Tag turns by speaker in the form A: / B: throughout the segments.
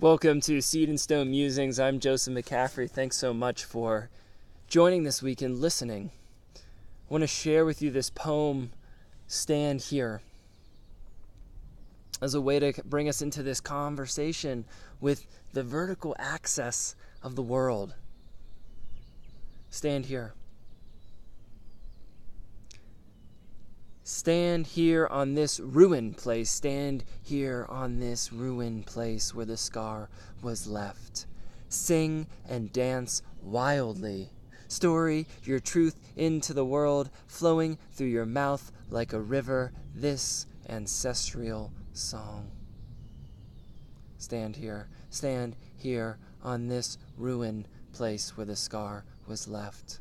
A: Welcome to Seed and Stone Musings. I'm Joseph McCaffrey. Thanks so much for joining this week and listening. I want to share with you this poem, Stand Here, as a way to bring us into this conversation with the vertical axis of the world. Stand here. Stand here on this ruined place. Stand here on this ruined place where the scar was left. Sing and dance wildly. Story your truth into the world, flowing through your mouth like a river, this ancestral song. Stand here on this ruined place where the scar was left.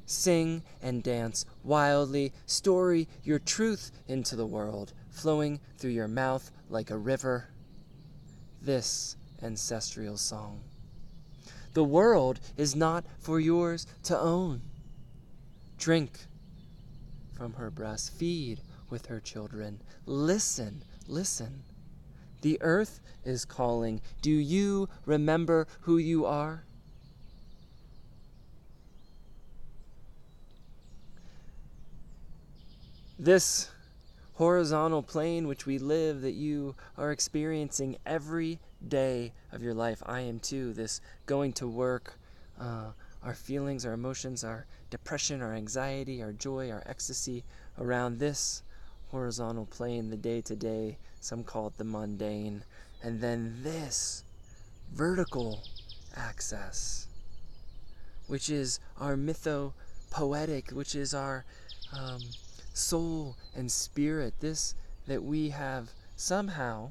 A: Sing and dance wildly, story your truth into the world, flowing through your mouth like a river, this ancestral song. The world is not for yours to own. Drink from her breast, feed with her children. Listen. The earth is calling. Do you remember who you are? This horizontal plane which we live, that you are experiencing every day of your life. I am too. This going to work, our feelings, our emotions, our depression, our anxiety, our joy, our ecstasy around this horizontal plane, the day-to-day, some call it the mundane, and then this vertical axis, which is our mythopoetic, which is our soul and spirit, this that we have somehow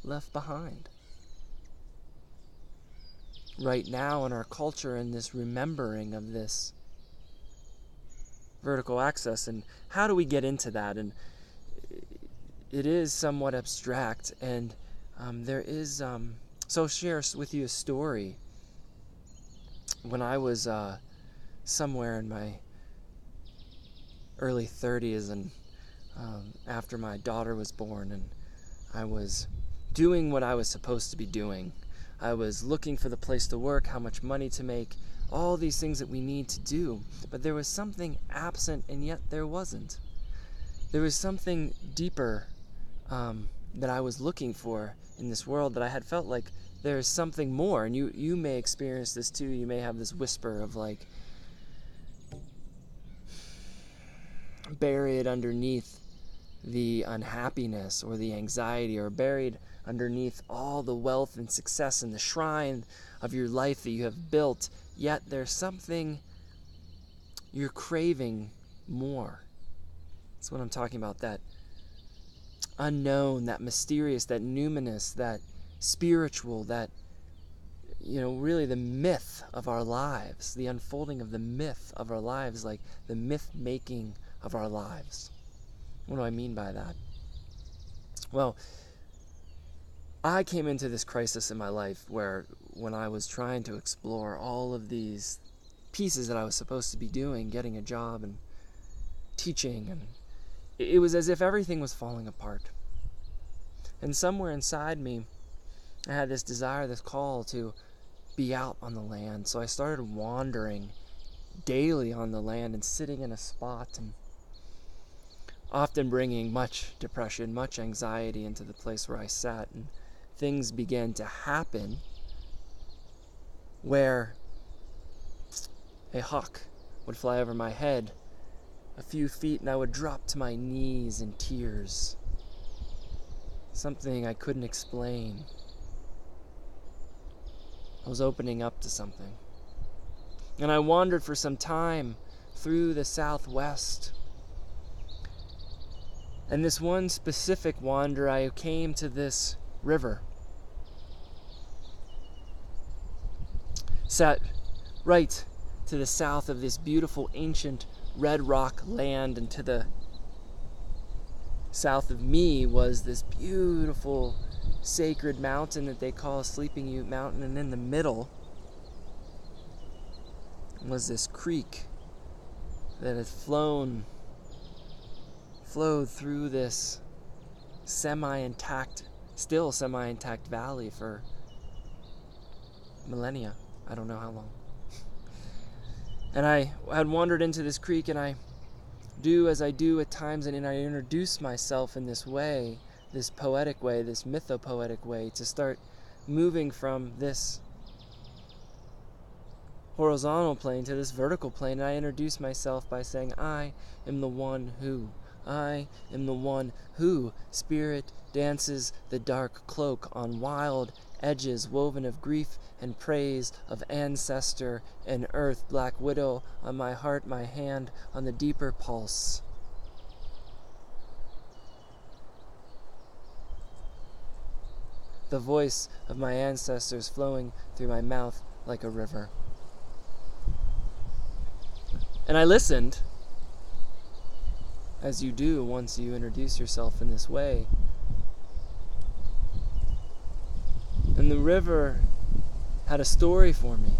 A: left behind. Right now in our culture, in this remembering of this vertical axis, and how do we get into that? And it is somewhat abstract, and there is so I'll share with you a story. When I was somewhere in my early 30s, and after my daughter was born, and I was doing what I was supposed to be doing. I was looking for the place to work, how much money to make, all these things that we need to do. But there was something absent, and yet there wasn't. There was something deeper that I was looking for in this world, that I had felt like there is something more. And you may experience this too. You may have this whisper of like, buried underneath the unhappiness or the anxiety, or buried underneath all the wealth and success in the shrine of your life that you have built, yet there's something you're craving more. That's what I'm talking about, that unknown, that mysterious, that numinous, that spiritual, that, really the myth of our lives, the unfolding of the myth of our lives, like the myth-making of our lives. What do I mean by that? Well, I came into this crisis in my life where, when I was trying to explore all of these pieces that I was supposed to be doing, getting a job and teaching, and it was as if everything was falling apart. And somewhere inside me, I had this desire, this call to be out on the land. So I started wandering daily on the land and sitting in a spot, and often bringing much depression, much anxiety into the place where I sat. And things began to happen where a hawk would fly over my head a few feet, and I would drop to my knees in tears. Something I couldn't explain. I was opening up to something. And I wandered for some time through the Southwest. And this one specific wander, I came to this river. Sat right to the south of this beautiful ancient red rock land, and to the south of me was this beautiful sacred mountain that they call Sleeping Ute Mountain, and in the middle was this creek that had flowed through this semi-intact still semi-intact valley for millennia. I don't know how long. And I had wandered into this creek, and I do as I do at times, and I introduce myself in this way, this poetic way, this mythopoetic way, to start moving from this horizontal plane to this vertical plane. And I introduce myself by saying, I am the one who. I am the one who. Spirit dances the dark cloak on wild edges woven of grief and praise, of ancestor and earth, black widow on my heart, my hand on the deeper pulse. The voice of my ancestors flowing through my mouth like a river. And I listened, as you do once you introduce yourself in this way. And the river had a story for me.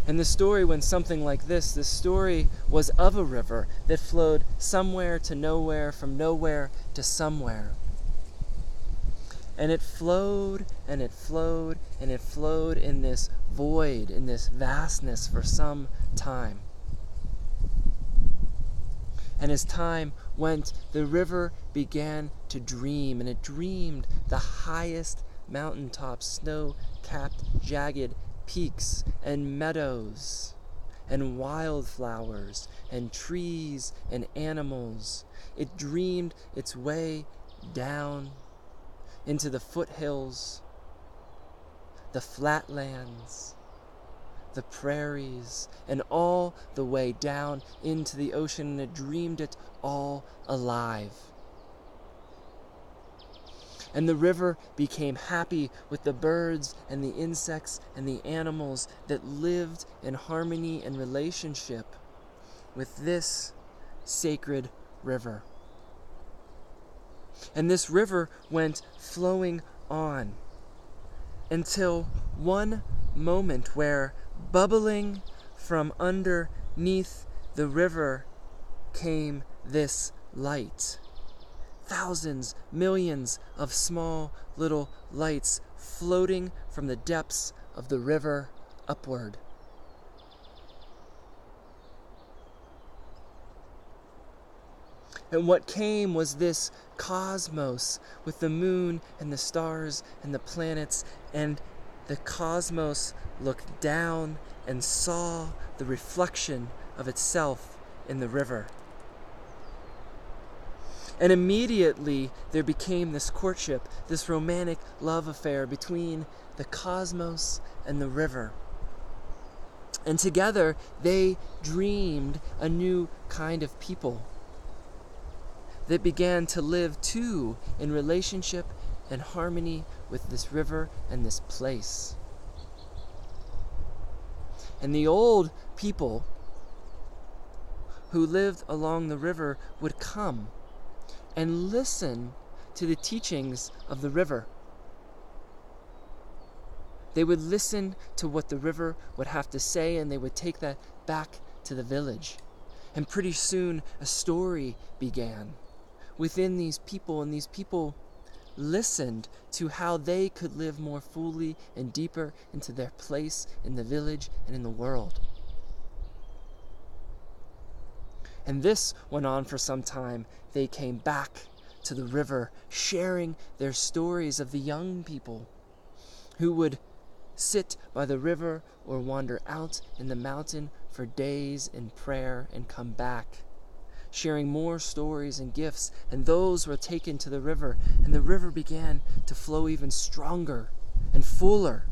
A: And the story went something like this. The story was of a river that flowed somewhere to nowhere, from nowhere to somewhere. And it flowed, and it flowed, and it flowed in this void, in this vastness for some time. And as time went, the river began to dream, and it dreamed the highest mountaintops, snow-capped, jagged peaks, and meadows, and wildflowers, and trees, and animals. It dreamed its way down into the foothills, the flatlands, the prairies, and all the way down into the ocean, and it dreamed it all alive. And the river became happy with the birds and the insects and the animals that lived in harmony and relationship with this sacred river. And this river went flowing on until one moment where, bubbling from underneath the river, came this light. Thousands, millions of small little lights floating from the depths of the river upward. And what came was this cosmos with the moon and the stars and the planets, and the cosmos looked down and saw the reflection of itself in the river. And immediately there became this courtship, this romantic love affair between the cosmos and the river. And together they dreamed a new kind of people that began to live too in relationship and harmony with this river and this place. And the old people who lived along the river would come and listen to the teachings of the river. They would listen to what the river would have to say, and they would take that back to the village. And pretty soon a story began within these people, and these people listened to how they could live more fully and deeper into their place in the village and in the world. And this went on for some time. They came back to the river, sharing their stories of the young people who would sit by the river or wander out in the mountain for days in prayer and come back, sharing more stories and gifts. And those were taken to the river, and the river began to flow even stronger and fuller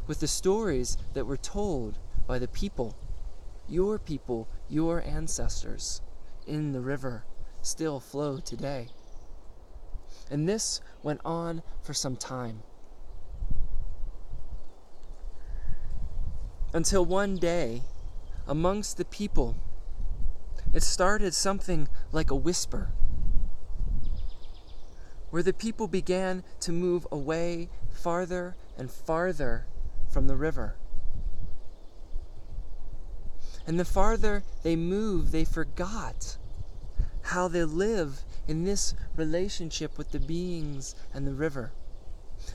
A: with the stories that were told by the people, your ancestors in the river still flow today. And this went on for some time, until one day, amongst the people, it started something like a whisper, where the people began to move away farther and farther from the river. And the farther they moved, they forgot how they live in this relationship with the beings and the river.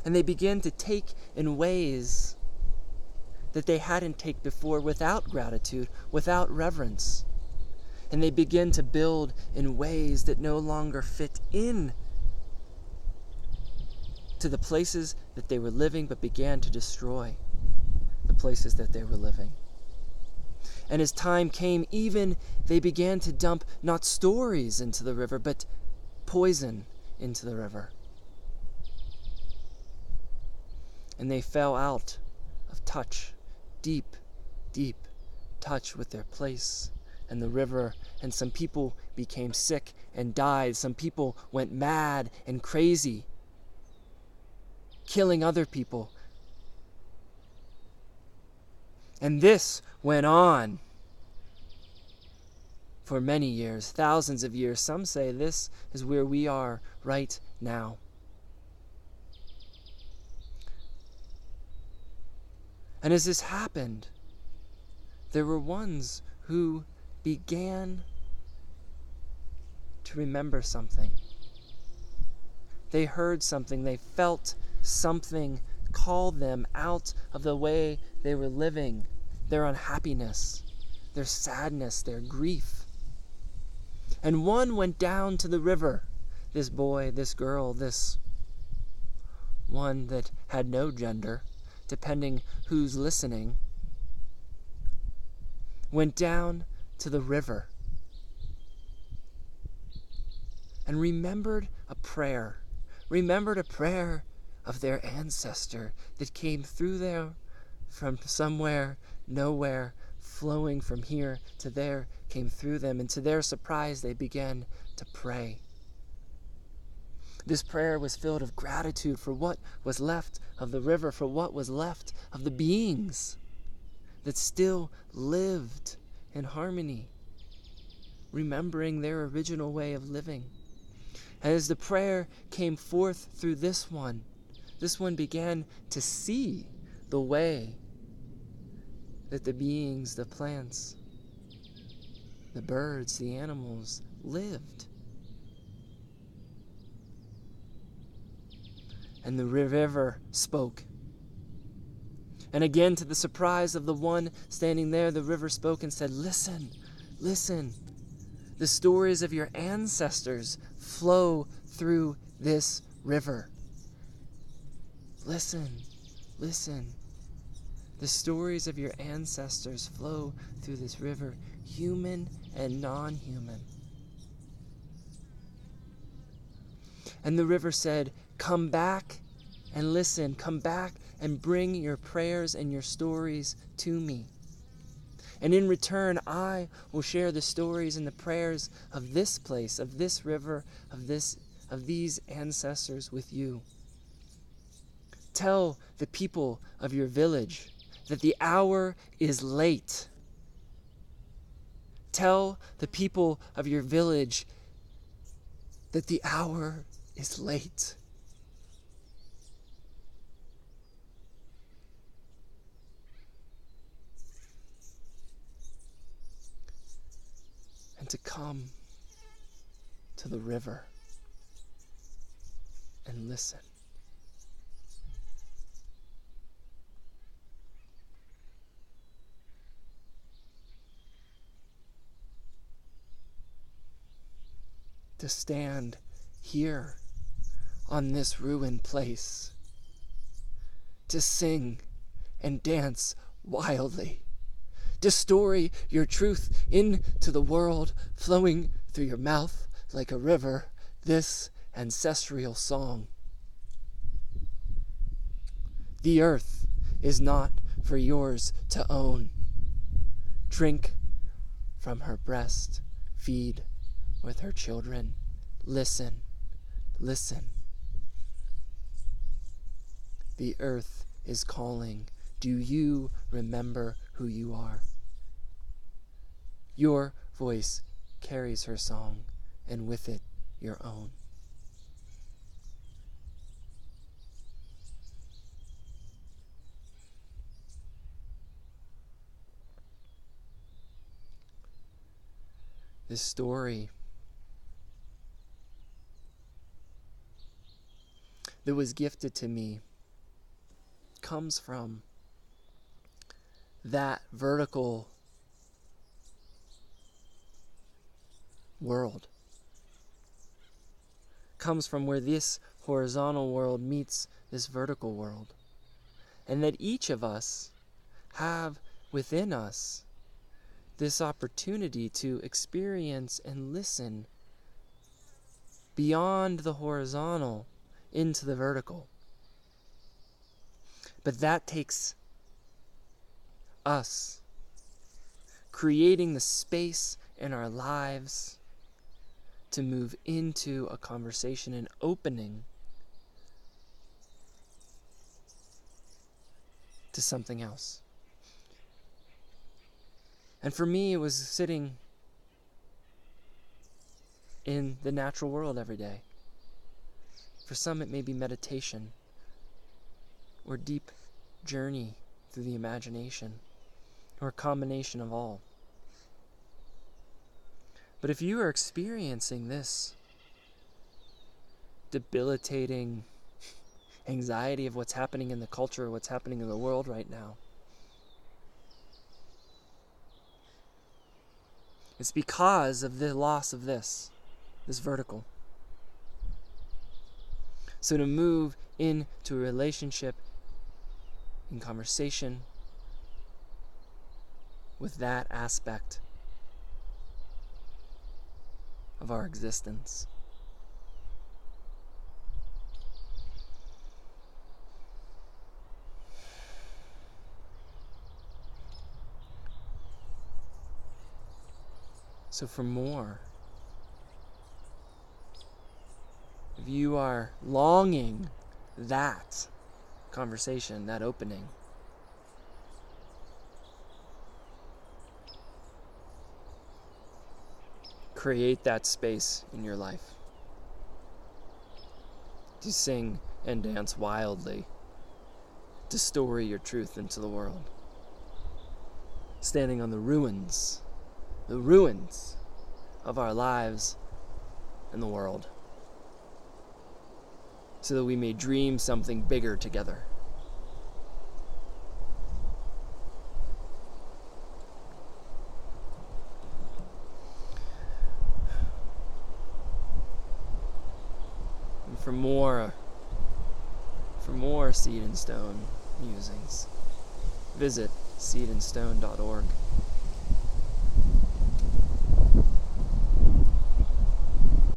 A: And they began to take in ways that they hadn't taken before, without gratitude, without reverence. And they began to build in ways that no longer fit in to the places that they were living, but began to destroy the places that they were living. And as time came, even they began to dump not stories into the river, but poison into the river. And they fell out of touch, deep, deep touch with their place and the river. And some people became sick and died. Some people went mad and crazy, killing other people. And this went on for many years, thousands of years. Some say this is where we are right now. And as this happened, there were ones who began to remember something. They heard something, they felt something call them out of the way they were living, their unhappiness, their sadness, their grief. And one went down to the river, this boy, this girl, this one that had no gender, depending who's listening, went down to the river and remembered a prayer of their ancestor that came through there from somewhere, nowhere, flowing from here to there, came through them. And to their surprise, they began to pray. This prayer was filled of gratitude for what was left of the river, for what was left of the beings that still lived in harmony, remembering their original way of living. And as the prayer came forth through this one began to see the way that the beings, the plants, the birds, the animals lived. And the river spoke. And again, to the surprise of the one standing there, the river spoke and said, "Listen, listen. The stories of your ancestors flow through this river. Listen, listen. The stories of your ancestors flow through this river, human and non-human." And the river said, "Come back and listen. Come back and bring your prayers and your stories to me. And in return, I will share the stories and the prayers of this place, of this river, of these ancestors with you. Tell the people of your village that the hour is late. Tell the people of your village that the hour is late. And to come to the river and listen." To stand here on this ruined place, to sing and dance wildly, to story your truth into the world, flowing through your mouth like a river, this ancestral song. The earth is not for yours to own. Drink from her breast, feed with her children. Listen, listen. The earth is calling. Do you remember who you are? Your voice carries her song, and with it, your own. This story that was gifted to me comes from that vertical world. Comes from where this horizontal world meets this vertical world. And that each of us have within us this opportunity to experience and listen beyond the horizontal into the vertical. But that takes us creating the space in our lives to move into a conversation and opening to something else. And for me, it was sitting in the natural world every day. For some, it may be meditation or deep journey through the imagination, or a combination of all. But if you are experiencing this debilitating anxiety of what's happening in the culture, what's happening in the world right now, it's because of the loss of this vertical. So to move into a relationship, in conversation with that aspect of our existence. So for more, if you are longing that conversation, that opening, create that space in your life to sing and dance wildly, to story your truth into the world, standing on the ruins of our lives and the world, so that we may dream something bigger together. And for more Seed and Stone musings, visit seedandstone.org.